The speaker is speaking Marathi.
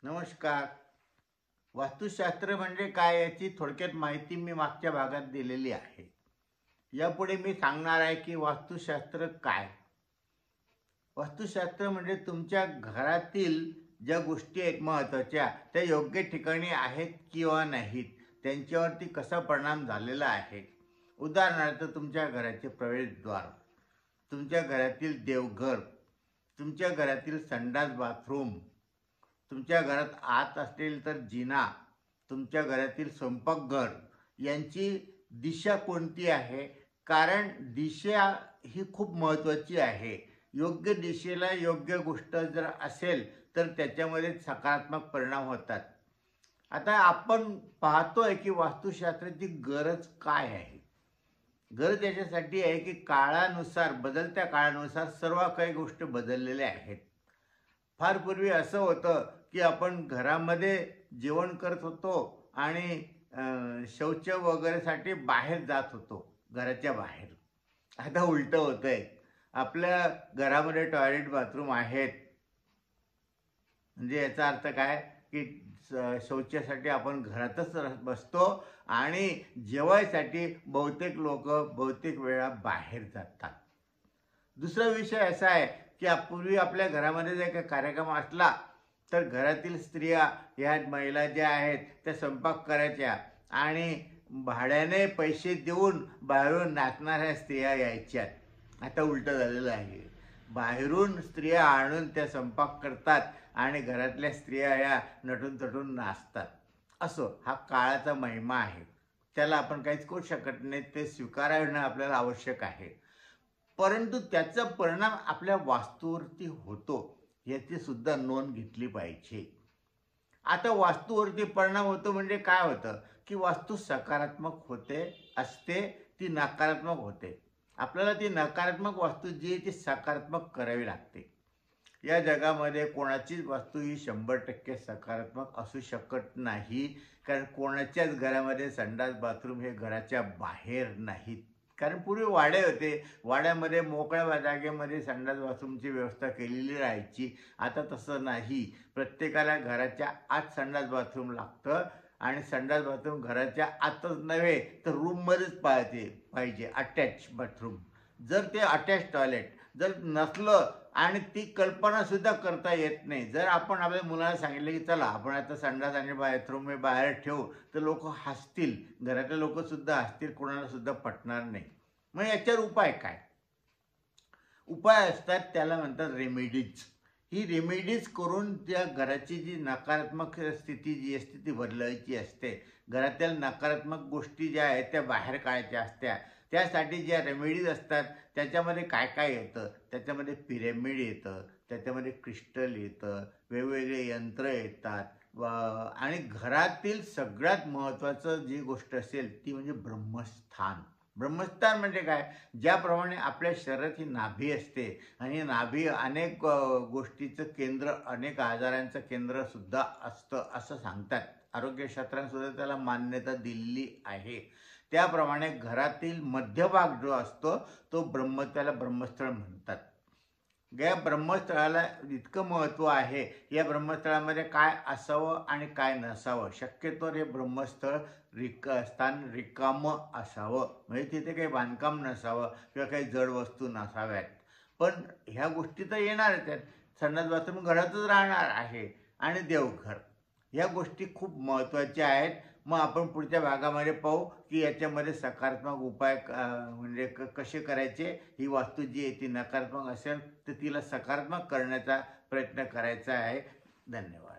नमस्कार. वास्तुशास्त्र म्हणजे काय याची थोडक्यात माहिती मी मागच्या भागात दिलेली आहे. यापुढे मी सांगणार आहे की वास्तुशास्त्र काय. वास्तुशास्त्र म्हणजे तुमच्या घरातील ज्या गोष्टी आहेत महत्त्वाच्या त्या योग्य ठिकाणी आहेत किंवा नाहीत, त्यांच्यावरती कसा परिणाम झालेला आहे. उदाहरणार्थ तुमच्या घराचे प्रवेशद्वार, तुमच्या घरातील देवघर, तुमच्या घरातील संडास बाथरूम, तुमच्या घरात आत असेल तर जिना, तुमच्या घरातील स्वयंपाकघर यांची दिशा कोणती आहे. कारण दिशा ही खूप महत्त्वाची आहे. योग्य दिशेला योग्य गोष्ट जर असेल तर त्याच्यामध्ये सकारात्मक परिणाम होतात. आता आपण पाहतोय की वास्तुशास्त्राची गरज काय आहे. गरज याच्यासाठी आहे की काळानुसार, बदलत्या काळानुसार सर्व काही गोष्टी बदललेल्या आहेत. फार पूर्वी असं होतं की आपण घरामध्ये जेवण करत होतो आणि शौच वगैरेसाठी बाहेर जात होतो, घराच्या बाहेर. आता उलटं होतंय. आपल्या घरामध्ये टॉयलेट बाथरूम आहेत. म्हणजे याचा अर्थ काय की शौचासाठी आपण घरातच बसतो आणि जेवायसाठी बहुतेक लोक बहुतेक वेळा बाहेर जातात. दुसरा विषय असा आहे की पूर्वी आपल्या घरामध्ये जर काही कार्यक्रम असला तर घरातील स्त्रिया ह्या महिला ज्या आहेत त्या स्वयंपाक करायच्या आणि भाड्याने पैसे देऊन बाहेरून नाचणाऱ्या स्त्रिया यायच्या. आता उलटं झालेलं आहे. बाहेरून स्त्रिया आणून त्या स्वयंपाक करतात आणि घरातल्या स्त्रिया या नटून तटून नाचतात. असो, हा काळाचा महिमा आहे. त्याला आपण काहीच करू शकत नाही. ते स्वीकारणं आपल्याला आवश्यक आहे. परंतु त्याचा परिणाम आपल्या वास्तूवरती होतो याची सुद्धा नोंद घेतली पाहिजे. आता वास्तूवरती परिणाम होतो म्हणजे काय होतं की वास्तू सकारात्मक होते असते, ती नकारात्मक होते. आपल्याला ती नकारात्मक वास्तू जी आहे ती सकारात्मक करावी लागते. या जगामध्ये कोणाचीच वास्तू ही 100% सकारात्मक असू शकत नाही. कारण कोणाच्याच घरामध्ये संडास बाथरूम हे घराच्या बाहेर नाहीत. कारण पूर्वी वाडे होते. वाड्यामध्ये मोकळ्या जागेमध्ये संडास बाथरूमची व्यवस्था केलेली राहायची. आता तसं नाही. प्रत्येकाला घराच्या आत संडास बाथरूम लागतं आणि संडास बाथरूम घराच्या आतच नव्हे तर रूममध्येच पाहिजे अटॅच बाथरूम. जर ते अटॅच टॉयलेट जर नसलं आणि ती कल्पनासुद्धा करता येत नाही. जर आपण आपल्या मुलाला सांगितलं की चला आपण आता संडास आणि बाथरूम हे बाहेर ठेवू तर लोक हसतील, घरातले लोकसुद्धा हसतील, कोणाला सुद्धा पटणार नाही. मग याच्यावर उपाय काय. उपाय असतात, त्याला म्हणतात रेमेडीज. ही रेमेडीज करून त्या घराची जी नकारात्मक स्थिती जी असते ती बदलायची असते. घरातील नकारात्मक गोष्टी ज्या आहेत त्या बाहेर काढायच्या असत्या. त्यासाठी ज्या रेमेडीज असतात त्याच्यामध्ये काय काय येतं. त्याच्यामध्ये पिरॅमिड येतं, त्याच्यामध्ये क्रिस्टल येतं, वेगवेगळे यंत्र येतात आणि घरातील सगळ्यात महत्त्वाचं जी गोष्ट असेल ती म्हणजे ब्रह्मस्थान. ब्रह्मस्थान म्हणजे काय. ज्याप्रमाणे आपल्या शरीरात ही नाभी असते आणि नाभी अनेक गोष्टीचं केंद्र, अनेक आजारांचं केंद्र सुद्धा असतं असं सांगतात. आरोग्यशास्त्राने सुद्धा त्याला मान्यता दिलेली आहे. त्याप्रमाणे घरातील मध्यभाग जो असतो तो त्याला ब्रह्मस्थळ म्हणतात. या ब्रह्मस्थळाला इतकं महत्त्व आहे. या ब्रह्मस्थळामध्ये काय असावं आणि काय नसावं. शक्यतो हे ब्रह्मस्थळ स्थान रिकामं असावं. म्हणजे तिथे काही बांधकाम नसावं किंवा काही जड वस्तू नसाव्यात. पण ह्या गोष्टी तर येणारच आहेत. संडास बाथरूम घरातच राहणार आहे आणि देवघर, ह्या गोष्टी खूप महत्त्वाच्या आहेत. मग आपण पुढच्या भागामध्ये पाहू की याच्यामध्ये सकारात्मक उपाय म्हणजे कसे करायचे. ही वास्तू जी आहे ती नकारात्मक असेल तर तिला सकारात्मक करण्याचा प्रयत्न करायचा आहे. धन्यवाद.